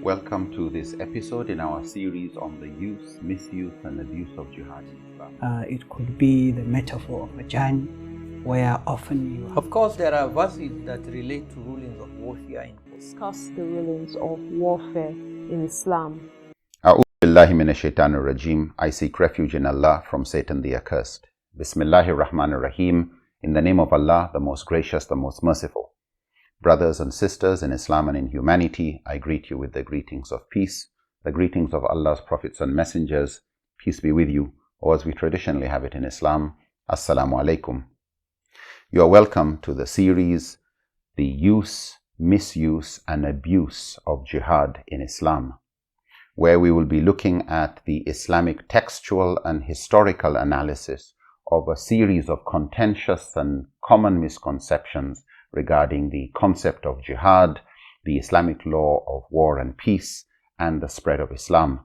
Welcome to this episode in our series on the use, misuse and abuse of jihad in Islam. It could be the metaphor of a journey where often you Of course, there are verses that relate to rulings of warfare. Discuss the rulings of warfare in Islam. A'udhu billahi minash shaitanir rajim. I seek refuge in Allah from Satan the accursed. Bismillahir Rahmanir Rahim. In the name of Allah, the most gracious, the most merciful. Brothers and sisters in Islam and in humanity, I greet you with the greetings of peace, the greetings of Allah's prophets and messengers. Peace be with you, or as we traditionally have it in Islam, Assalamu alaikum. You are welcome to the series, The Use, Misuse and Abuse of Jihad in Islam, where we will be looking at the Islamic textual and historical analysis of a series of contentious and common misconceptions regarding the concept of jihad, the Islamic law of war and peace, and the spread of Islam.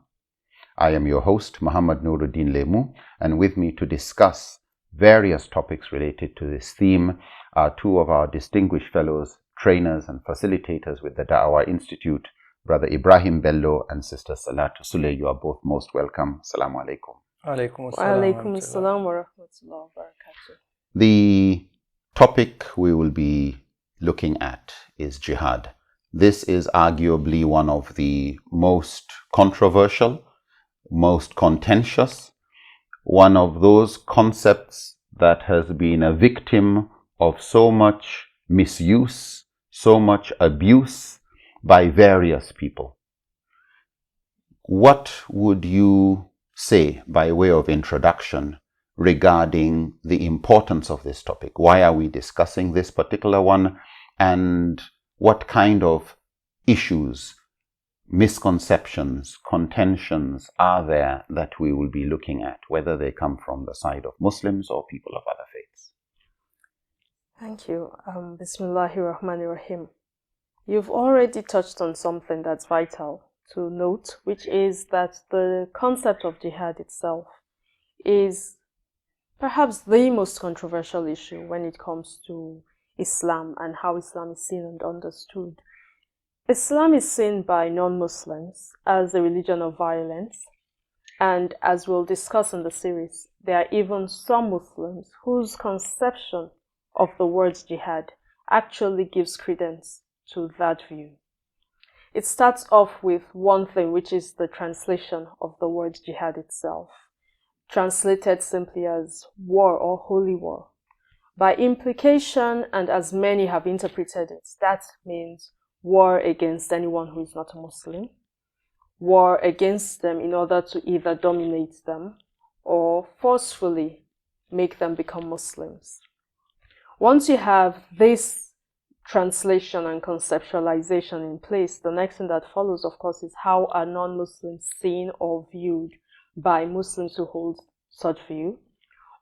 I am your host, Muhammad Nuruddeen Lemu, and with me to discuss various topics related to this theme are two of our distinguished fellows, trainers and facilitators with the Da'wah Institute, Brother Ibrahim Bello and Sister Salah. You are both most welcome. Assalamu alaikum. Alaikum assalam wa rahmatullahi wa barakatuh. The topic we will be looking at is jihad. This is arguably one of the most controversial, most contentious, one of those concepts that has been a victim of so much misuse, so much abuse by various people. What would you say by way of introduction regarding the importance of this topic? Why are we discussing this particular one? And what kind of issues, misconceptions, contentions are there that we will be looking at, whether they come from the side of Muslims or people of other faiths? Thank you. Bismillahir Rahmanir Rahim. You've already touched on something that's vital to note, which is that the concept of jihad itself is perhaps the most controversial issue when it comes to Islam and how Islam is seen and understood. Islam is seen by non-Muslims as a religion of violence, and as we'll discuss in the series, there are even some Muslims whose conception of the word jihad actually gives credence to that view. It starts off with one thing, which is the translation of the word jihad itself, translated simply as war or holy war. By implication, and as many have interpreted it, that means war against anyone who is not a Muslim, war against them in order to either dominate them or forcefully make them become Muslims. Once you have this translation and conceptualization in place, the next thing that follows, of course, is how are non-Muslims seen or viewed by Muslims who hold such view,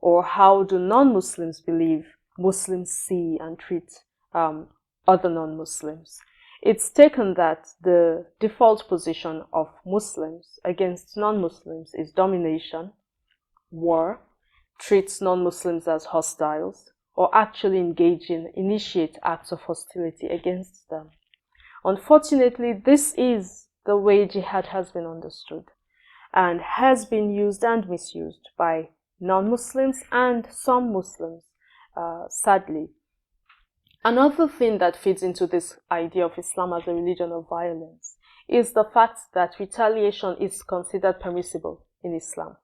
or how do non-Muslims believe Muslims see and treat other non-Muslims. It's taken that the default position of Muslims against non-Muslims is domination, war, treats non-Muslims as hostiles, or actually initiate acts of hostility against them. Unfortunately, this is the way jihad has been understood and has been used and misused by non-Muslims and some Muslims, sadly. Another thing that feeds into this idea of Islam as a religion of violence is the fact that retaliation is considered permissible in Islam.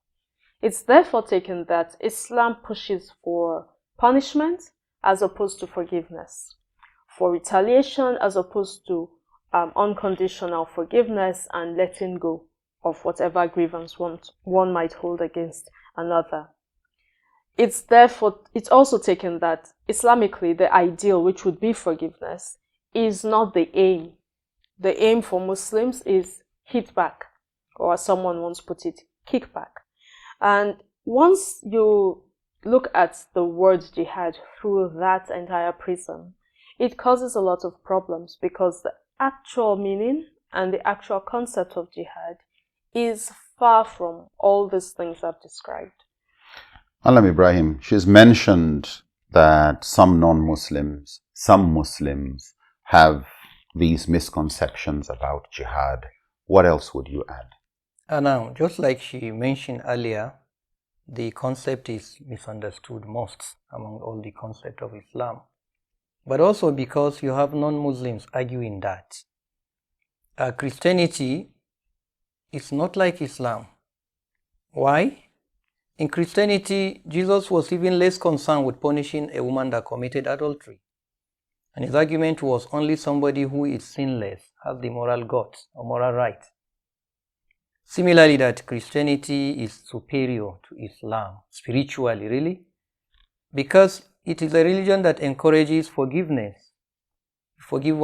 It's therefore taken that Islam pushes for punishment as opposed to forgiveness, for retaliation as opposed to unconditional forgiveness and letting go of whatever grievance one might hold against another. It's also taken that Islamically the ideal, which would be forgiveness, is not the aim. The aim for Muslims is hit back, or as someone once put it, kick back. And once you look at the word jihad through that entire prism, it causes a lot of problems because the actual meaning and the actual concept of jihad is far from all these things I've described. Alam Ibrahim, she's mentioned that some non-Muslims, some Muslims have these misconceptions about jihad, What else would you add? Now, just like she mentioned earlier, the concept is misunderstood most among all the concepts of Islam. But also because you have non-Muslims arguing that Christianity is not like Islam. Why? In Christianity, Jesus was even less concerned with punishing a woman that committed adultery. And his argument was only somebody who is sinless has the moral guts or moral right. Similarly, that Christianity is superior to Islam, spiritually, really, because it is a religion that encourages forgiveness. Forgive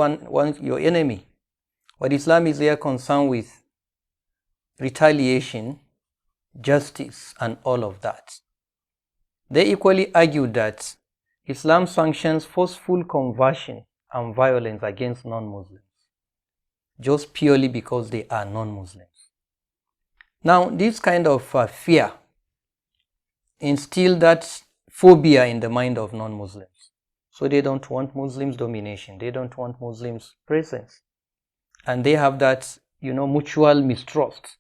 your enemy. But Islam is there concerned with retaliation, justice, and all of that. They equally argue that Islam sanctions forceful conversion and violence against non-Muslims, just purely because they are non-Muslims. Now, this kind of fear instilled that phobia in the mind of non-Muslims. So they don't want Muslims' domination. They don't want Muslims' presence. And they have that, mutual mistrust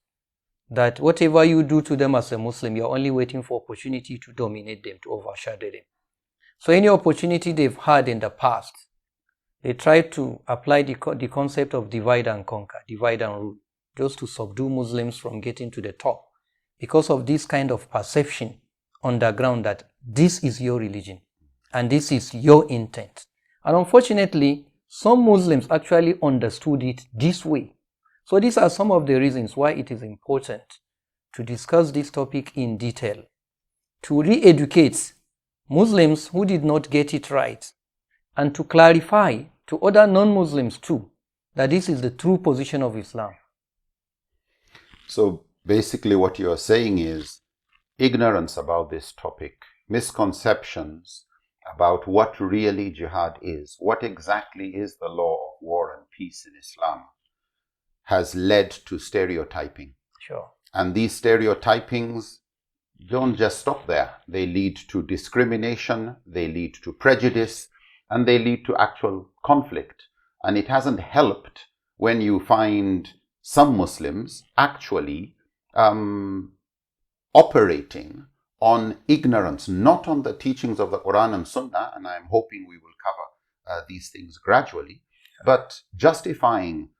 that whatever you do to them as a Muslim, you're only waiting for opportunity to dominate them, to overshadow them. So any opportunity they've had in the past, they try to apply the concept of divide and conquer, divide and rule, just to subdue Muslims from getting to the top, because of this kind of perception on the ground that this is your religion and this is your intent. And unfortunately, some Muslims actually understood it this way. So these are some of the reasons why it is important to discuss this topic in detail, to re-educate Muslims who did not get it right, and to clarify to other non-Muslims too that this is the true position of Islam. So basically what you are saying is ignorance about this topic, misconceptions about what really jihad is, what exactly is the law of war and peace in Islam, has led to stereotyping. Sure. And these stereotypings don't just stop there. They lead to discrimination, they lead to prejudice, and they lead to actual conflict. And it hasn't helped when you find some Muslims actually operating on ignorance, not on the teachings of the Quran and Sunnah, and I'm hoping we will cover these things gradually, but justifying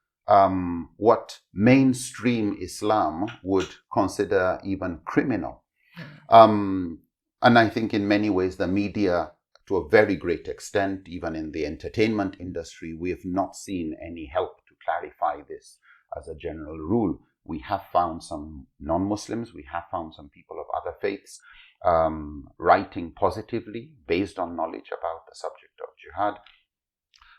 what mainstream Islam would consider even criminal. And I think in many ways the media, to a very great extent, even in the entertainment industry, we have not seen any help to clarify this as a general rule. We have found some non-Muslims, we have found some people of other faiths writing positively based on knowledge about the subject of jihad.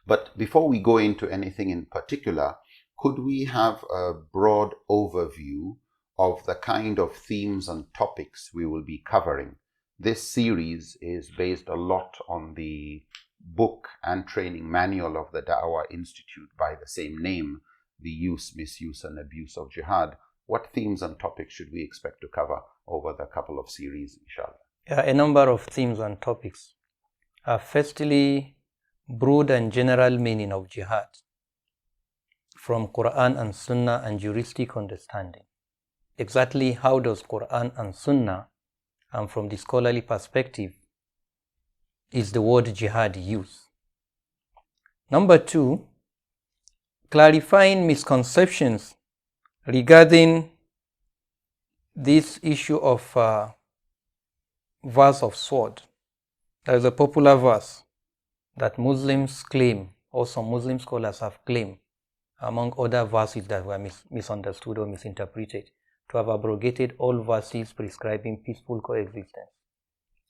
But before we go into anything in particular, could we have a broad overview of the kind of themes and topics we will be covering? This series is based a lot on the book and training manual of the Da'wah Institute by the same name, The Use, Misuse and Abuse of Jihad. What themes and topics should we expect to cover over the couple of series, inshallah? A number of themes and topics. Firstly, broad and general meaning of jihad, from Quran and Sunnah and juristic understanding. Exactly how does Quran and Sunnah, and from the scholarly perspective, is the word jihad used? Number two, clarifying misconceptions regarding this issue of verse of sword. There is a popular verse that Muslims claim, or some Muslim scholars have claimed, among other verses that were misunderstood or misinterpreted, to have abrogated all verses prescribing peaceful coexistence.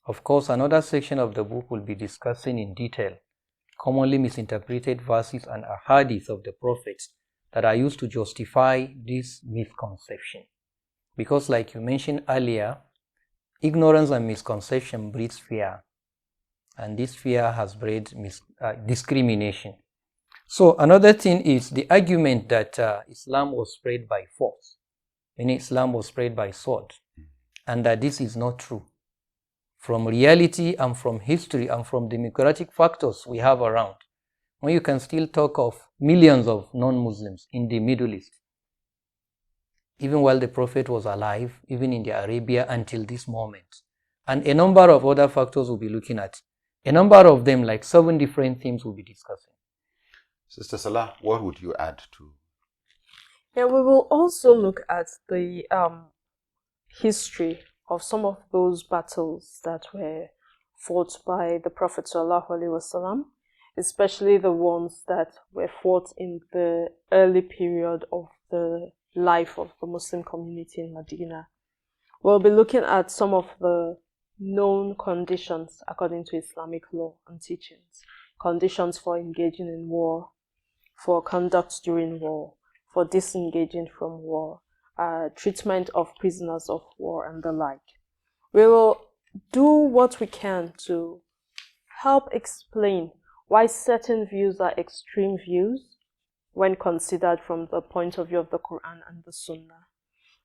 Of course, another section of the book will be discussing in detail commonly misinterpreted verses and ahadith of the prophets that are used to justify this misconception. Because like you mentioned earlier, ignorance and misconception breeds fear, and this fear has bred discrimination. So another thing is the argument that Islam was spread by force, meaning Islam was spread by sword, and that this is not true. From reality and from history and from democratic factors we have around, when you can still talk of millions of non-Muslims in the Middle East, even while the Prophet was alive, even in the Arabia until this moment. And a number of other factors we'll be looking at. A number of them, like 7 different themes we'll be discussing. Sister Salah, what would you add to? Yeah, we will also look at the history of some of those battles that were fought by the Prophet ﷺ, especially the ones that were fought in the early period of the life of the Muslim community in Medina. We'll be looking at some of the known conditions according to Islamic law and teachings. Conditions for engaging in war, for conduct during war, for disengaging from war, treatment of prisoners of war, and the like. We will do what we can to help explain why certain views are extreme views when considered from the point of view of the Quran and the Sunnah.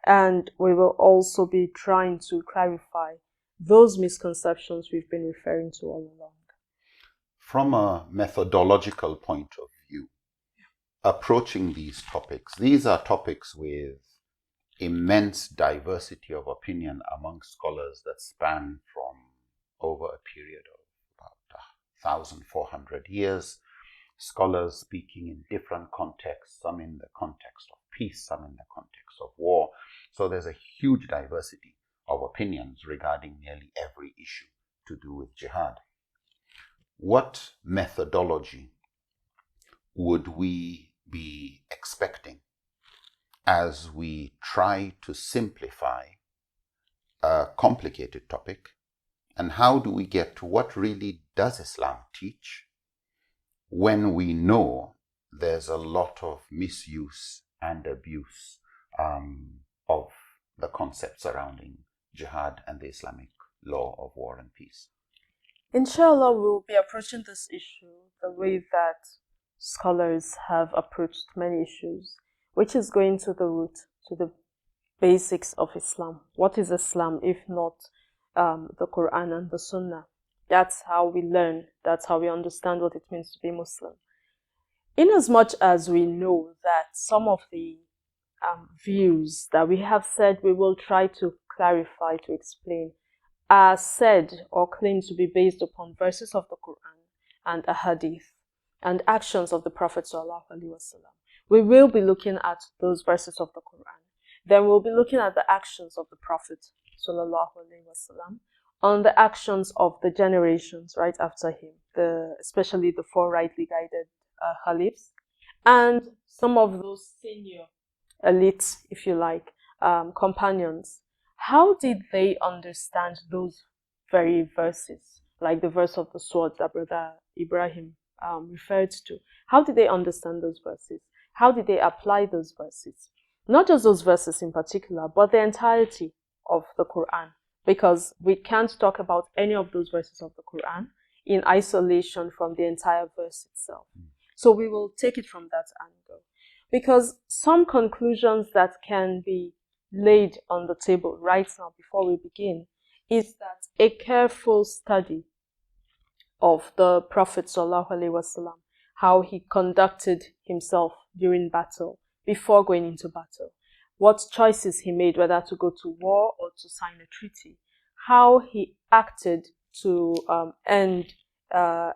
And we will also be trying to clarify those misconceptions we've been referring to all along. From a methodological point of view, approaching these are topics with immense diversity of opinion among scholars that span from over a period of about 1,400 years. Scholars speaking in different contexts, some in the context of peace, some in the context of war. So there's a huge diversity of opinions regarding nearly every issue to do with jihad. What methodology would we be expecting as we try to simplify a complicated topic? And how do we get to what really does Islam teach when we know there's a lot of misuse and abuse of the concept surrounding jihad and the Islamic law of war and peace? Inshallah, we'll be approaching this issue the way that scholars have approached many issues, which is going to the root, to the basics of Islam. What is Islam if not the Quran and the Sunnah? That's how we learn. That's how we understand what it means to be Muslim. In as much as we know that some of the views that we have said we will try to clarify, to explain, are said or claimed to be based upon verses of the Quran and a hadith and actions of the Prophet ﷺ. We will be looking at those verses of the Quran. Then we'll be looking at the actions of the Prophet ﷺ on the actions of the generations right after him, especially the 4 rightly guided caliphs, and some of those senior elites, if you like, companions. How did they understand those very verses, like the verse of the sword that Brother Ibrahim referred to? How did they understand those verses? How did they apply those verses? Not just those verses in particular, but the entirety of the Quran, because we can't talk about any of those verses of the Quran in isolation from the entire verse itself. So we will take it from that angle, because some conclusions that can be laid on the table right now before we begin is that a careful study of the Prophet ﷺ, how he conducted himself during battle, before going into battle, what choices he made, whether to go to war or to sign a treaty, how he acted to end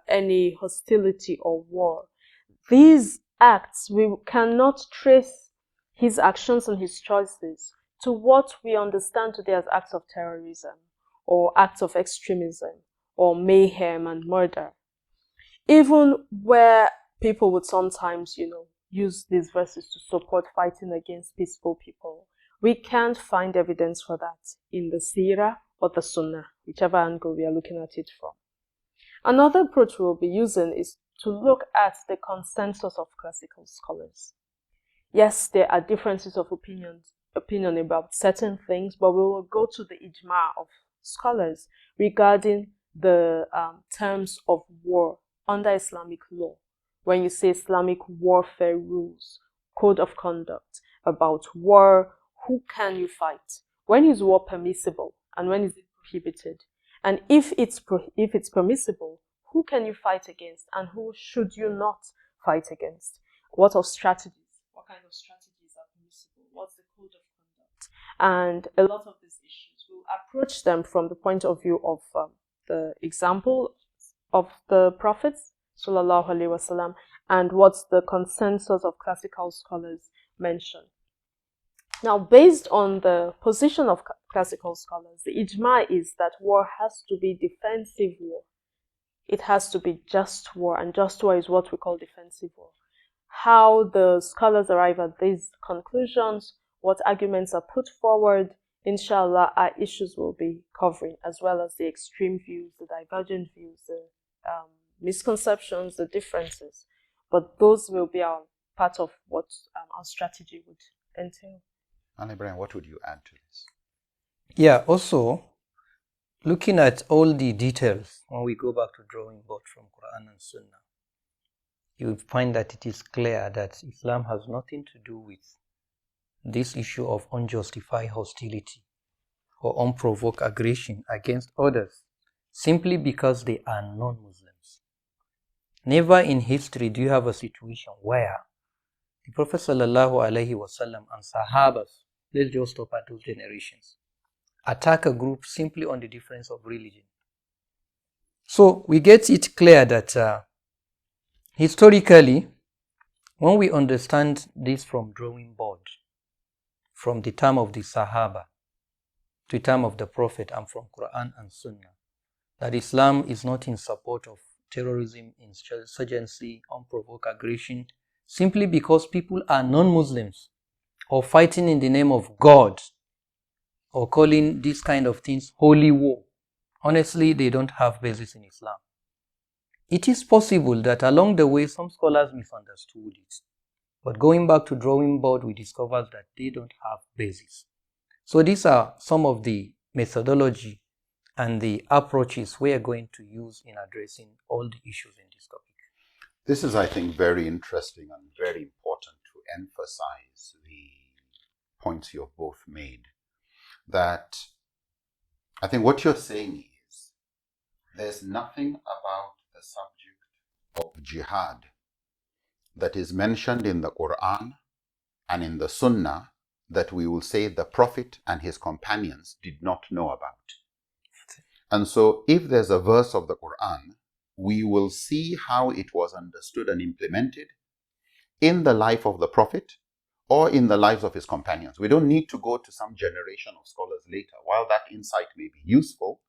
any hostility or war. These acts, we cannot trace his actions and his choices to what we understand today as acts of terrorism or acts of extremism or mayhem and murder. Even where people would sometimes, use these verses to support fighting against peaceful people, we can't find evidence for that in the Sirah or the Sunnah, whichever angle we are looking at it from. Another approach we'll be using is to look at the consensus of classical scholars. Yes, there are differences of opinion about certain things, but we will go to the ijma of scholars regarding the terms of war under Islamic law. When you say Islamic warfare rules, code of conduct about war, who can you fight? When is war permissible and when is it prohibited? And if it's permissible, who can you fight against and who should you not fight against? What kind of strategies are permissible, what's the code of conduct. And a lot of these issues, we'll approach them from the point of view of the example of the prophets, sallallahu alaihi wasallam, and what's the consensus of classical scholars mention. Now, based on the position of classical scholars, the ijma is that war has to be defensive war. It has to be just war, and just war is what we call defensive war. How the scholars arrive at these conclusions, what arguments are put forward, inshallah, our issues will be covering, as well as the extreme views, the divergent views, the misconceptions, the differences. But those will be our part of what our strategy would entail. And Ibrahim, what would you add to this? Yeah, also, looking at all the details, when we go back to drawing board from Quran and Sunnah, you will find that it is clear that Islam has nothing to do with this issue of unjustified hostility or unprovoked aggression against others simply because they are non-Muslims. Never in history do you have a situation where the Prophet ﷺ and Sahabas, let's just stop at those generations, attack a group simply on the difference of religion. So we get it clear that historically, when we understand this from drawing board, from the time of the Sahaba to the time of the Prophet and from Quran and Sunnah, that Islam is not in support of terrorism, insurgency, unprovoked aggression, simply because people are non-Muslims or fighting in the name of God or calling these kind of things holy war. Honestly, they don't have basis in Islam. It is possible that along the way some scholars misunderstood it. But going back to drawing board, we discovered that they don't have basis. So these are some of the methodology and the approaches we are going to use in addressing all the issues in this topic. This is, I think, very interesting and very important to emphasize the points you have both made. That I think what you're saying is there's nothing about the subject of jihad that is mentioned in the Quran and in the Sunnah that we will say the Prophet and his companions did not know about. And so if there's a verse of the Quran, we will see how it was understood and implemented in the life of the Prophet or in the lives of his companions. We don't need to go to some generation of scholars later. While that insight may be useful,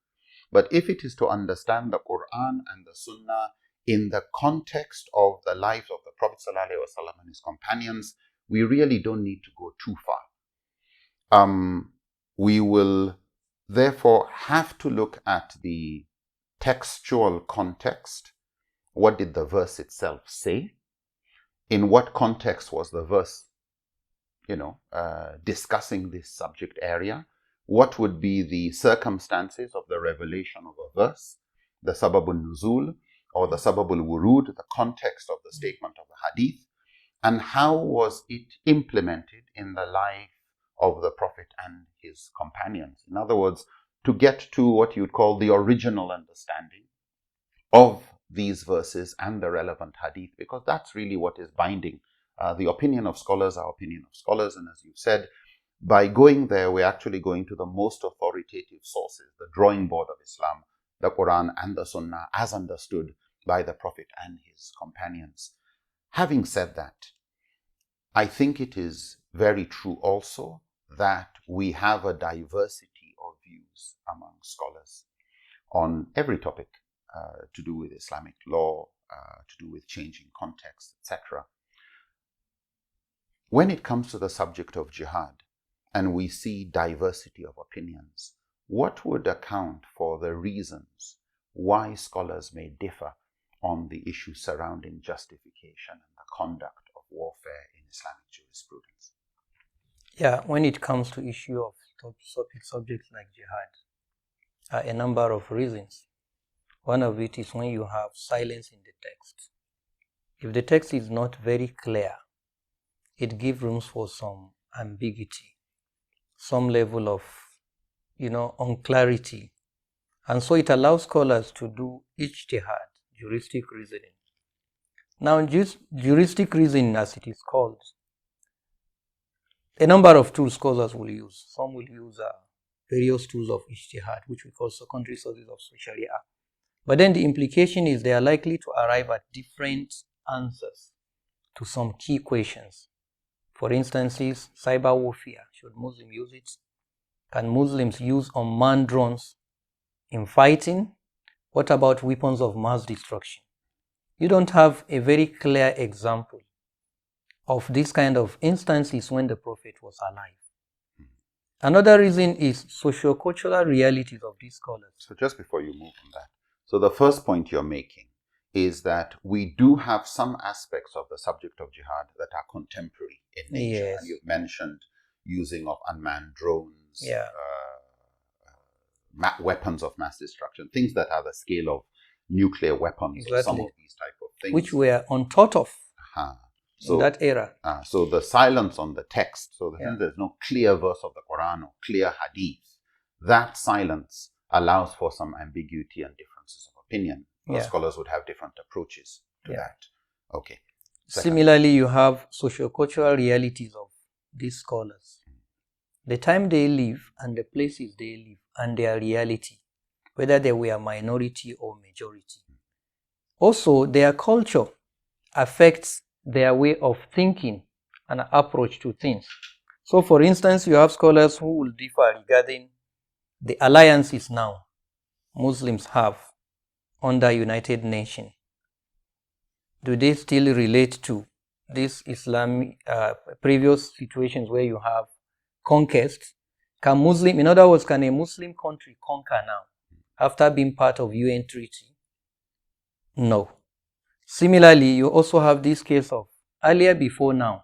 but if it is to understand the Quran and the Sunnah in the context of the lives of the Prophet ﷺ and his companions, we really don't need to go too far. We will therefore have to look at the textual context. What did the verse itself say? In what context was the verse, discussing this subject area? What would be the circumstances of the revelation of a verse, the sababul nuzul or the sababul wurud, the context of the statement of the hadith, and how was it implemented in the life of the Prophet and his companions? In other words, to get to what you'd call the original understanding of these verses and the relevant hadith, because that's really what is binding. The opinion of scholars, our opinion of scholars, and as you said, by going there, we're actually going to the most authoritative sources, the drawing board of Islam, the Quran and the Sunnah, as understood by the Prophet and his companions. Having said that, I think it is very true also that we have a diversity of views among scholars on every topic to do with Islamic law, to do with changing context, etc. When it comes to the subject of jihad, and we see diversity of opinions, what would account for the reasons why scholars may differ on the issues surrounding justification and the conduct of warfare in Islamic jurisprudence? Yeah, when it comes to issue of subjects like jihad, a number of reasons. One of it is when you have silence in the text. If the text is not very clear, it gives room for some ambiguity, some level of, unclarity. And so it allows scholars to do ijtihad, juristic reasoning. Now, juristic reasoning, as it is called, a number of tools scholars will use. Some will use various tools of ijtihad, which we call secondary sources of Sharia. But then the implication is they are likely to arrive at different answers to some key questions. For instance, cyber warfare. Should Muslims use it? Can Muslims use unmanned drones in fighting? What about weapons of mass destruction? You don't have a very clear example of this kind of instances when the Prophet was alive. Another reason is socio-cultural realities of these scholars. So just before you move on that, so the first point you're making is that we do have some aspects of the subject of jihad that are contemporary in nature. Yes. And you've mentioned using of unmanned drones, Yeah. Weapons of mass destruction, things that are the scale of nuclear weapons, or some of these type of things. Which were unthought of in that era. So the silence on the text, so since there's no clear verse of the Quran or clear hadith, that silence allows for some ambiguity and differences of opinion. Scholars would have different approaches to that. Okay. Similarly, you have socio-cultural realities of these scholars. The time they live and the places they live and their reality, whether they were minority or majority. Also, their culture affects their way of thinking and approach to things. So, for instance, you have scholars who will differ regarding the alliances now Muslims have under United Nations. Do they still relate to these Islamic previous situations where you have conquest? In other words, can a Muslim country conquer now after being part of UN treaty? No. Similarly, you also have this case of earlier before now.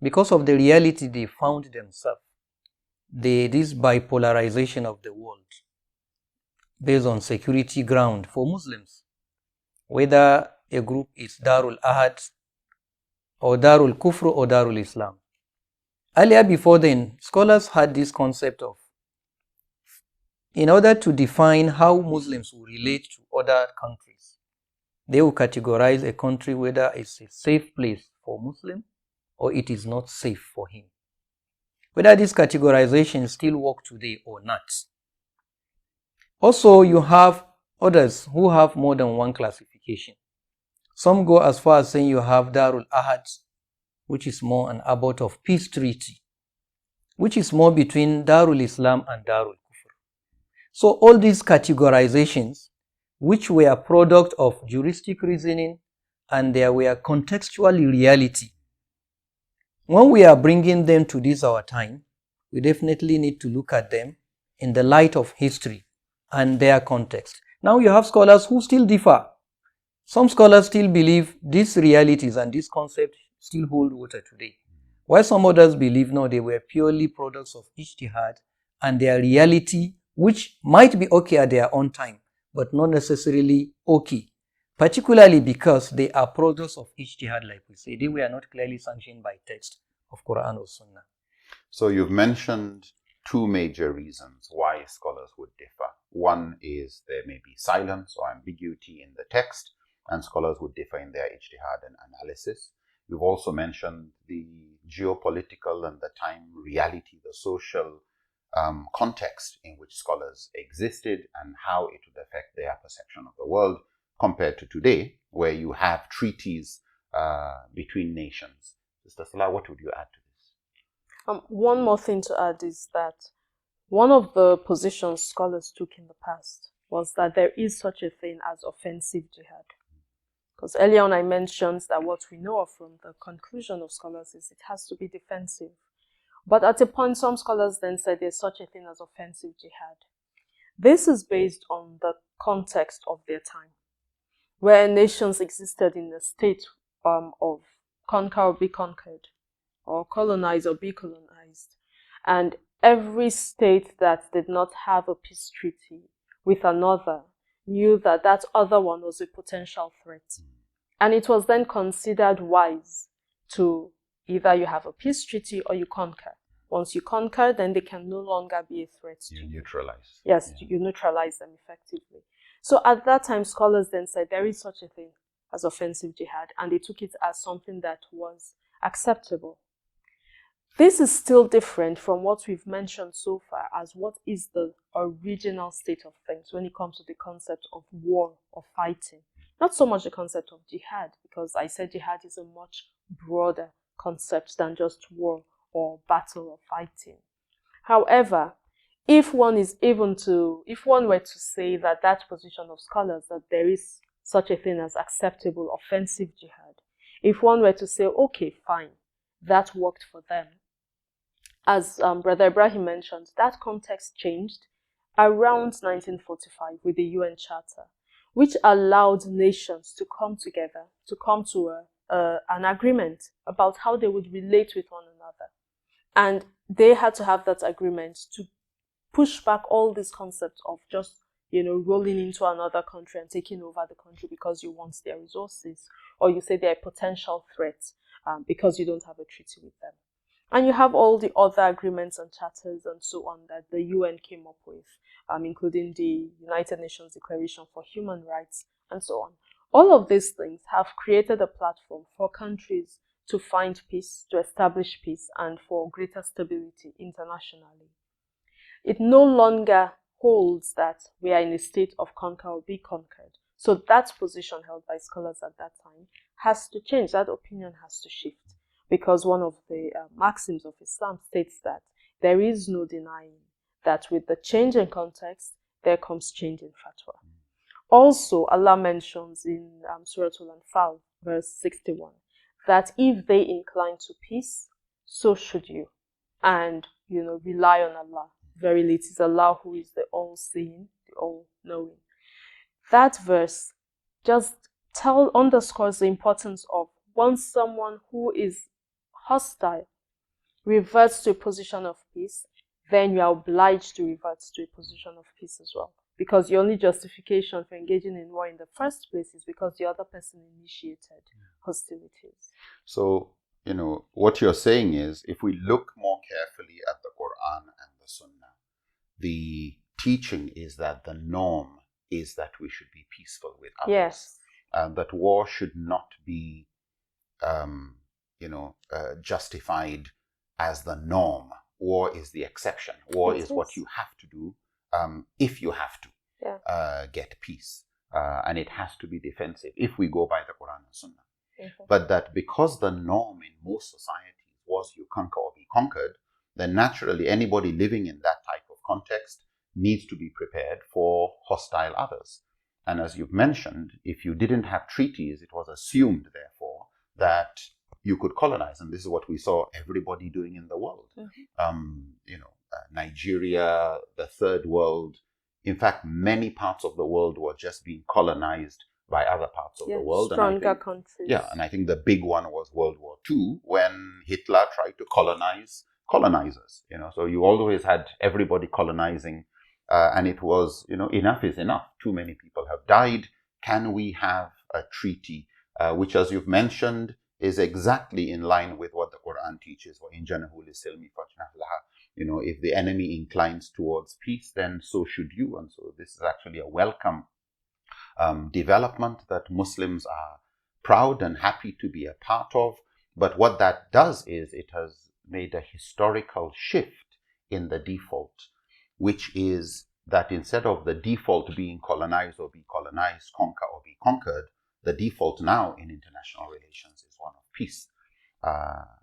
Because of the reality they found themselves, this bipolarization of the world based on security ground for Muslims, whether a group is Darul Ahad or Darul Kufr or Darul Islam. Earlier before then, scholars had this concept of, in order to define how Muslims will relate to other countries, they will categorize a country whether it's a safe place for Muslim or it is not safe for him. Whether this categorization still work today or not. Also, you have others who have more than one classification. Some go as far as saying you have Darul Ahad, which is more an abode of peace treaty, which is more between Darul Islam and Darul Kufr. So all these categorizations, which were a product of juristic reasoning and there were contextual reality, when we are bringing them to this our time, we definitely need to look at them in the light of history and their context. Now you have scholars who still differ. Some scholars still believe these realities and this concept still hold water today. While some others believe no, they were purely products of ijtihad and their reality, which might be okay at their own time, but not necessarily okay. Particularly because they are products of ijtihad, like we say. They were not clearly sanctioned by text of Quran or Sunnah. So you've mentioned two major reasons why scholars would differ. One is there may be silence or ambiguity in the text, and scholars would differ in their ijtihad and analysis. You've also mentioned the geopolitical and the time reality, the social context in which scholars existed and how it would affect their perception of the world compared to today, where you have treaties between nations. Sister Salah, what would you add to this? One more thing to add is that one of the positions scholars took in the past was that there is such a thing as offensive jihad. Because earlier on I mentioned that what we know of from the conclusion of scholars is it has to be defensive. But at a point, some scholars then said there's such a thing as offensive jihad. This is based on the context of their time, where nations existed in a state of conquer or be conquered, or colonize or be colonized. And every state that did not have a peace treaty with another knew that that other one was a potential threat. And it was then considered wise to either you have a peace treaty or you conquer. Once you conquer, then they can no longer be a threat to you. Neutralize. Yes, you neutralize them effectively. So at that time, scholars then said there is such a thing as offensive jihad, and they took it as something that was acceptable. This is still different from what we've mentioned so far as what is the original state of things when it comes to the concept of war or fighting. Not so much the concept of jihad, because I said jihad is a much broader concept than just war or battle or fighting. However, if one were to say that that position of scholars, that there is such a thing as acceptable offensive jihad, if one were to say, okay, fine, that worked for them, as Brother Ibrahim mentioned, that context changed around 1945 with the UN Charter, which allowed nations to come together, to come to an agreement about how they would relate with one another. And they had to have that agreement to push back all these concepts of just, rolling into another country and taking over the country because you want their resources, or you say they're a potential threat because you don't have a treaty with them. And you have all the other agreements and charters and so on that the UN came up with, including the United Nations Declaration for Human Rights and so on. All of these things have created a platform for countries to find peace, to establish peace, and for greater stability internationally. It no longer holds that we are in a state of conquer or be conquered. So that position held by scholars at that time has to change. That opinion has to shift. Because one of the maxims of Islam states that there is no denying that with the change in context, there comes change in fatwa. Also, Allah mentions in Surah Al-Anfal, verse 61, that if they incline to peace, so should you. And, rely on Allah. Verily, it is Allah who is the all-seeing, the all-knowing. That verse just underscores the importance of once someone who is hostile reverts to a position of peace, then you are obliged to revert to a position of peace as well. Because your only justification for engaging in war in the first place is because the other person initiated hostilities. So, what you're saying is, if we look more carefully at the Quran and the Sunnah, the teaching is that the norm is that we should be peaceful with others. Yes. That war should not be justified as the norm. War is the exception. War is what you have to do if you have to get peace. And it has to be defensive if we go by the Quran and Sunnah. Mm-hmm. But that because the norm in most societies was you conquer or be conquered, then naturally anybody living in that type of context needs to be prepared for hostile others. And as you've mentioned, if you didn't have treaties, it was assumed, therefore, that you could colonize. And this is what we saw everybody doing in the world. Mm-hmm. Nigeria, the third world. In fact, many parts of the world were just being colonized by other parts of the world. Stronger countries. Yeah, and I think the big one was World War II, when Hitler tried to colonize colonizers. So you always had everybody colonizing. And it was, enough is enough. Too many people have died. Can we have a treaty, which, as you've mentioned, is exactly in line with what the Quran teaches. If the enemy inclines towards peace, then so should you. And so this is actually a welcome development that Muslims are proud and happy to be a part of. But what that does is it has made a historical shift in the default, which is that instead of the default being colonize or be colonized, conquer or be conquered, the default now in international relations is one of peace.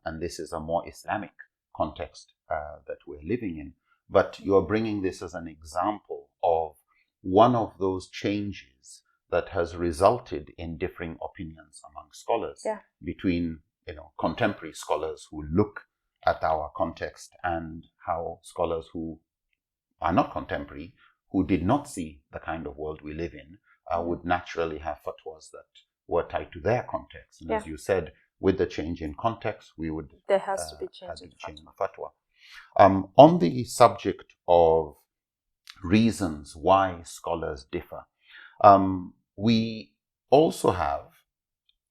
And this is a more Islamic context that we're living in. But you're bringing this as an example of one of those changes that has resulted in differing opinions among scholars between, contemporary scholars who look at our context and how scholars who are not contemporary, who did not see the kind of world we live in, would naturally have fatwas that were tied to their context. And as you said, with the change in context, there has to be change in fatwa. On the subject of reasons why scholars differ, we also have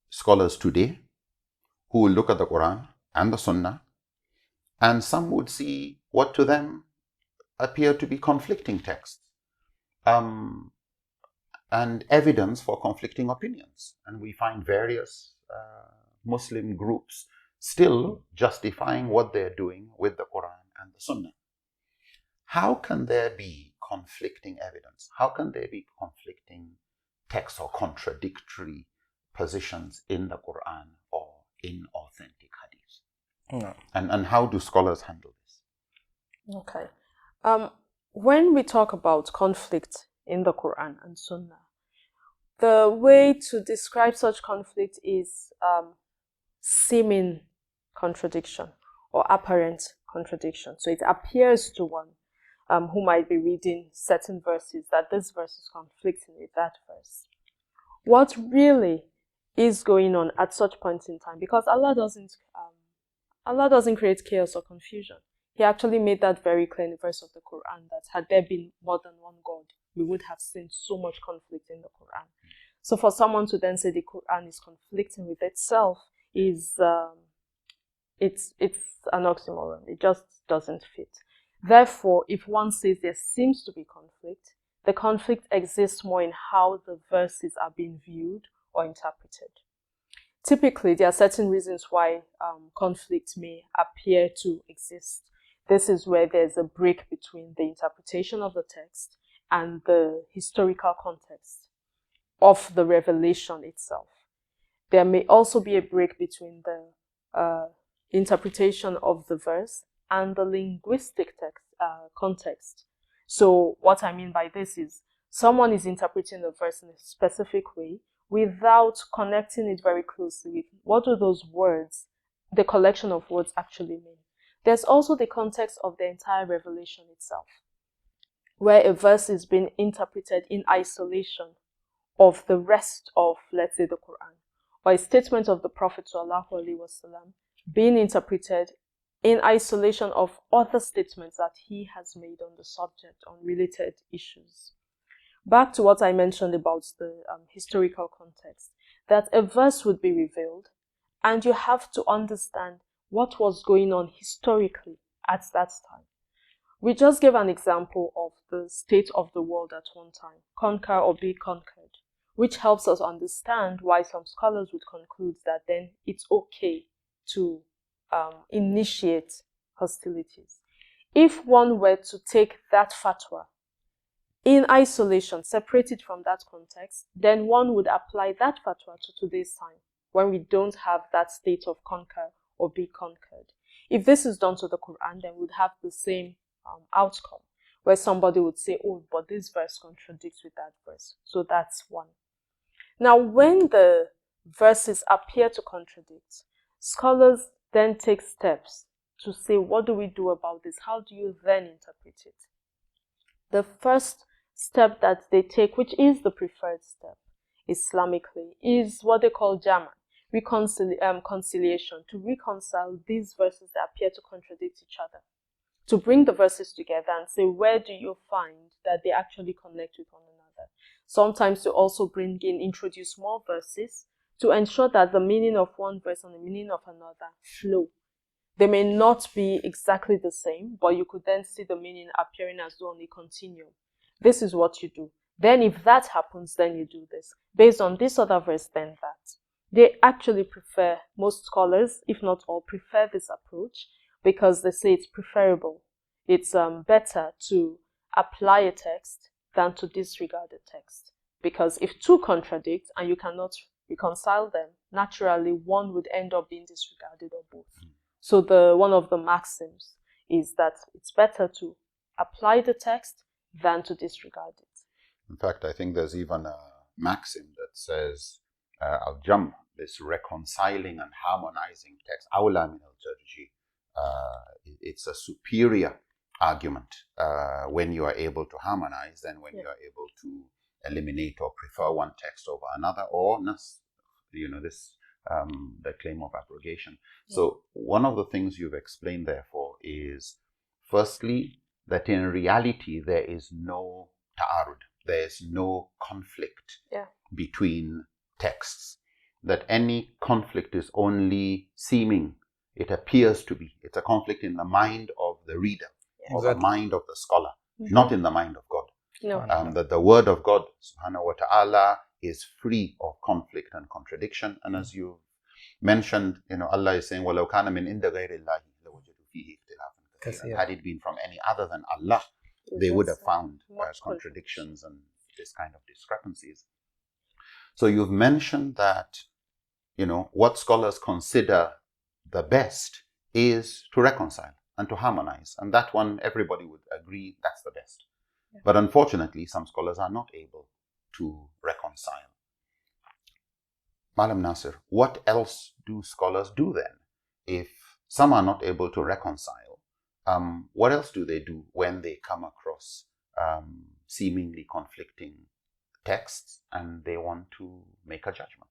scholars today who will look at the Quran and the Sunnah, and some would see what to them appear to be conflicting texts and evidence for conflicting opinions. And we find various Muslim groups still justifying what they're doing with the Quran and the Sunnah. How can there be conflicting evidence? How can there be conflicting texts or contradictory positions in the Quran or in authentic hadith? No. And how do scholars handle this? Okay. When we talk about conflict in the Quran and Sunnah, the way to describe such conflict is seeming contradiction or apparent contradiction. So it appears to one who might be reading certain verses that this verse is conflicting with that verse. What really is going on at such points in time? Because Allah doesn't create chaos or confusion. He actually made that very clear in the verse of the Quran that had there been more than one God, we would have seen so much conflict in the Quran. So for someone to then say the Quran is conflicting with itself is it's an oxymoron. It just doesn't fit. Therefore, if one says there seems to be conflict, the conflict exists more in how the verses are being viewed or interpreted. Typically, there are certain reasons why conflict may appear to exist. This is where there's a break between the interpretation of the text and the historical context of the revelation itself. There may also be a break between the interpretation of the verse and the linguistic context. So what I mean by this is someone is interpreting the verse in a specific way without connecting it very closely with what do those words, the collection of words actually mean. There's also the context of the entire revelation itself, where a verse is being interpreted in isolation of the rest of, let's say, the Quran, or a statement of the Prophet ﷺ being interpreted in isolation of other statements that he has made on the subject, on related issues. Back to what I mentioned about the historical context, that a verse would be revealed, and you have to understand what was going on historically at that time. We just gave an example of the state of the world at one time, conquer or be conquered, which helps us understand why some scholars would conclude that then it's okay to initiate hostilities. If one were to take that fatwa in isolation, separate it from that context, then one would apply that fatwa to today's time, when we don't have that state of conquer or be conquered. If this is done to the Quran, then we'd have the same outcome, where somebody would say, oh, but this verse contradicts with that verse. So that's one. Now, when the verses appear to contradict, scholars then take steps to say, what do we do about this? How do you then interpret it? The first step that they take, which is the preferred step Islamically, is what they call jama, conciliation, to reconcile these verses that appear to contradict each other, to bring the verses together and say, where do you find that they actually connect with one another? Sometimes to also introduce more verses to ensure that the meaning of one verse and the meaning of another flow. They may not be exactly the same, but you could then see the meaning appearing as though on a continuum. This is what you do. Then if that happens, then you do this. Based on this other verse, then that. They actually prefer, most scholars, if not all, prefer this approach because they say it's preferable. It's better to apply a text than to disregard a text. Because if two contradict and you cannot reconcile them, naturally one would end up being disregarded or both. So one of the maxims is that it's better to apply the text than to disregard it. In fact, I think there's even a maxim that says, al-jam, this reconciling and harmonizing text, awla min al-jarji, it's a superior argument when you are able to harmonize than when you are able to eliminate or prefer one text over another, or the claim of abrogation. So one of the things you've explained, therefore, is firstly that in reality there is no ta'arud, there is no conflict between texts, that any conflict is only seeming, it appears to be. It's a conflict in the mind of the reader or the mind of the scholar, not in the mind of God. No. That the word of God subhanahu wa ta'ala is free of conflict and contradiction, and as you mentioned, Allah is saying, وَلَوْ كَانَ مِنْ عِنْدَ غَيْرِ اللَّهِ لَوَجَدُوا فِيهِ اخْتِلَافًا كَثِيرًا. Had it been from any other than Allah, they would have found contradictions and this kind of discrepancies. So you've mentioned that, what scholars consider the best is to reconcile and to harmonize. And that one, everybody would agree that's the best. Yeah. But unfortunately, some scholars are not able to reconcile. Malam Nasir, what else do scholars do then? If some are not able to reconcile, what else do they do when they come across seemingly conflicting texts and they want to make a judgment?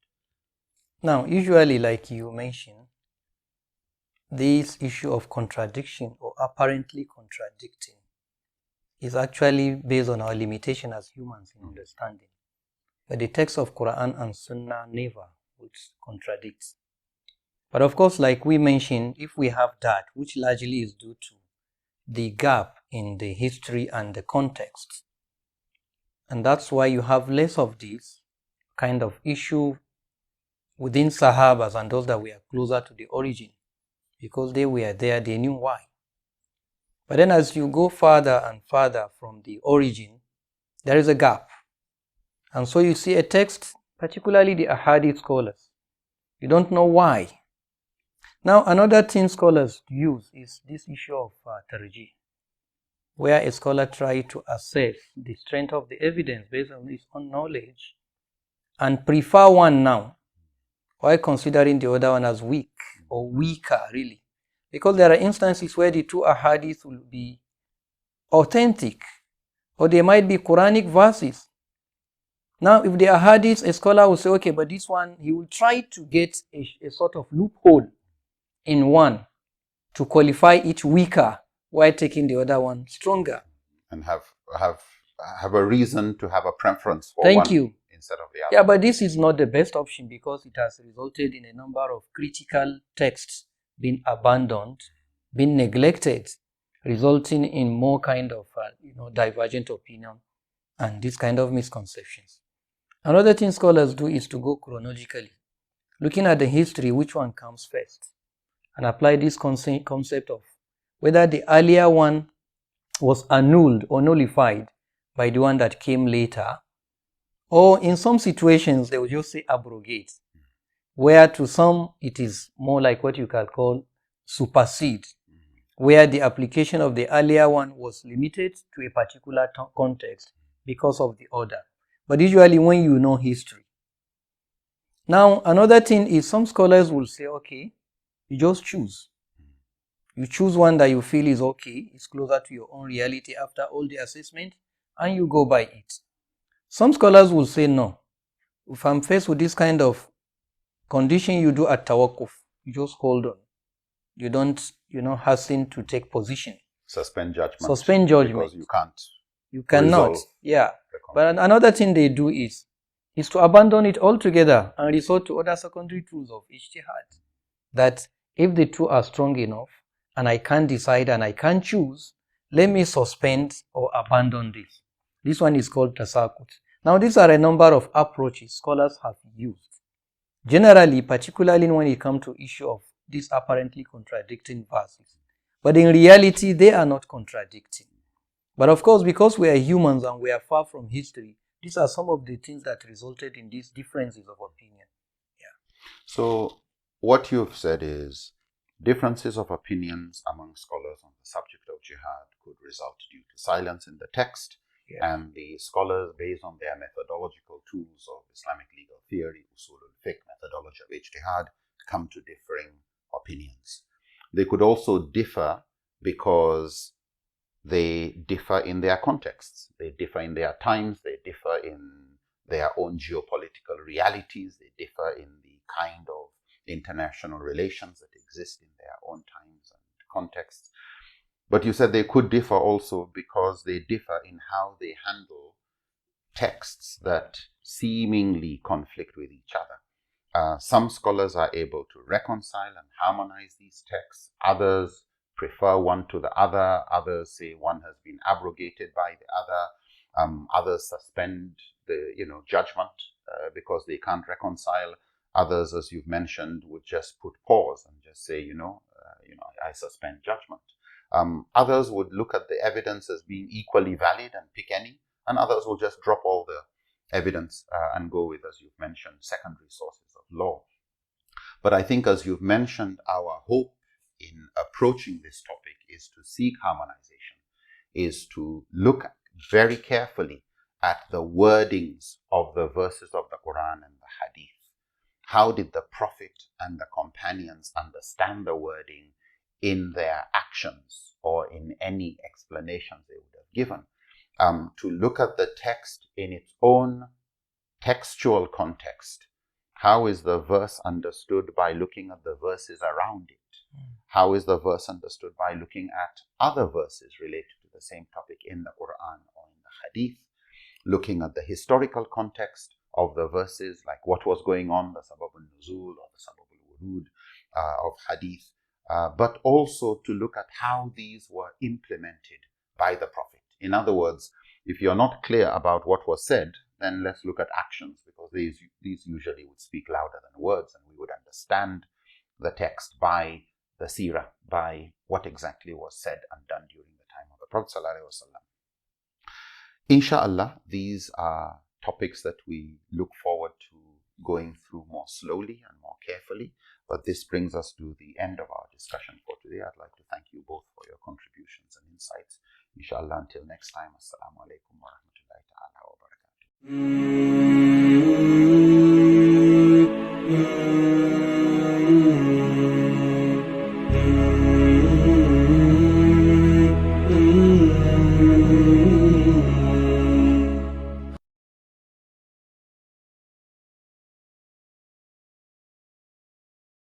Now, usually, like you mentioned, this issue of contradiction or apparently contradicting is actually based on our limitation as humans in understanding. But the text of Quran and Sunnah never would contradict. But of course, like we mentioned, if we have that, which largely is due to the gap in the history and the context, and that's why you have less of this kind of issue within Sahabas and those that were closer to the origin, because they were there, they knew why. But then as you go further and further from the origin, there is a gap. And so you see a text, particularly the Ahadith scholars, you don't know why. Now, another thing scholars use is this issue of tarjih, where a scholar tries to assess the strength of the evidence based on his own knowledge and prefer one now, while considering the other one as weak or weaker, really. Because there are instances where the two Ahadith will be authentic, or they might be Quranic verses. Now, if the Ahadith, a scholar will say, okay, but this one, he will try to get a sort of loophole in one to qualify it weaker while taking the other one stronger. And have a reason to have a preference for Thank one you. instead of the other. Yeah, but this is not the best option because it has resulted in a number of critical texts being abandoned, being neglected, resulting in more kind of divergent opinion and this kind of misconceptions. Another thing scholars do is to go chronologically, looking at the history, which one comes first, and apply this concept of whether the earlier one was annulled or nullified by the one that came later, or in some situations they will just say abrogate, where to some it is more like what you can call supersede, where the application of the earlier one was limited to a particular context because of the order. But usually when you know history. Now, another thing is some scholars will say, okay, you just choose. You choose one that you feel is okay, is closer to your own reality after all the assessment, and you go by it. Some scholars will say, no, if I'm faced with this kind of condition, you do at tawakkuf. You just hold on. You don't, hasten to take position. Suspend judgment. Because you can't. You cannot. Yeah. But another thing they do is to abandon it altogether and resort to other secondary tools of ijtihad. That if the two are strong enough and I can't decide and I can't choose, let me suspend or abandon this. This one is called tasakut. Now, these are a number of approaches scholars have used. Generally, particularly when it comes to issue of these apparently contradicting verses. But in reality, they are not contradicting. But of course, because we are humans and we are far from history, these are some of the things that resulted in these differences of opinion. Yeah. So, what you've said is differences of opinions among scholars on the subject of jihad could result due to silence in the text, and the scholars, based on their methodological tools of Islamic legal theory, usul al-fiqh, methodology of ijtihad, come to differing opinions. They could also differ because they differ in their contexts, they differ in their times, they differ in their own geopolitical realities, they differ in the kind of international relations that exist in their own times and contexts. But you said they could differ also because they differ in how they handle texts that seemingly conflict with each other. Some scholars are able to reconcile and harmonize these texts. Others prefer one to the other. Others say one has been abrogated by the other. Others suspend the judgment because they can't reconcile. Others, as you've mentioned, would just put pause and just say, I suspend judgment. Others would look at the evidence as being equally valid and pick any, and others will just drop all the evidence and go with, as you've mentioned, secondary sources of law. But I think, as you've mentioned, our hope in approaching this topic is to seek harmonization, is to look very carefully at the wordings of the verses of the Quran and the Hadith. How did the Prophet and the companions understand the wording in their actions or in any explanations they would have given? To look at the text in its own textual context. How is the verse understood by looking at the verses around it? How is the verse understood by looking at other verses related to the same topic in the Quran or in the Hadith? Looking at the historical context of the verses, like what was going on, the sabab al-nuzul or the sabab al-wurud of Hadith, but also to look at how these were implemented by the Prophet. In other words, if you're not clear about what was said, then let's look at actions, because these usually would speak louder than words, and we would understand the text by the seerah, by what exactly was said and done during the time of the Prophet ﷺ. Insha'Allah, these are topics that we look forward to going through more slowly and more carefully, but this brings us to the end of our discussion for today. I'd like to thank you both for your contributions and insights. Inshallah, until next time, Assalamu alaikum wa rahmatullahi ta'ala wa barakatuh.